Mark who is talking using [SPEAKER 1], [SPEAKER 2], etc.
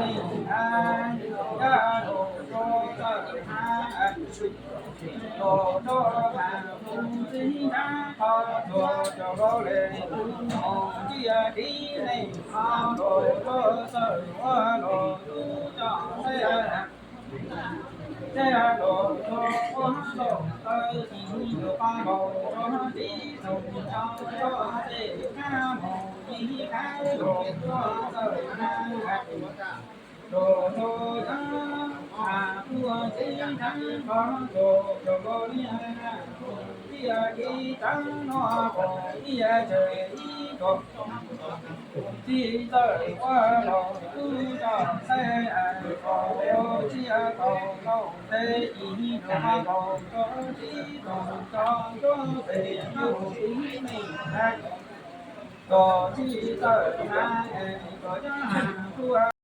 [SPEAKER 1] ni a ya đồ cho tơ ha đồ cho hà phùng tí na kho đồ cho bố lệ hồn chia đi này kho đồ cho tơ hoa đồ cho thế thế đồ cho hoa đồ tơ chỉ đồ ba đồ cho đi dùng cho thế ca mồ chỉ cái đồ cho tơ ha đồ đồ à thua chỉ thắng có đồ đồ đồ đi kia đi thắng nó còn đi trời đi đồ chỉ tới qua đồ cứ cho xe có đồ chỉ có đồ thế chỉ đồ mà đồ cho chỉ đồ cho về nó chỉ mình có chỉ tới hai có cho hàng thua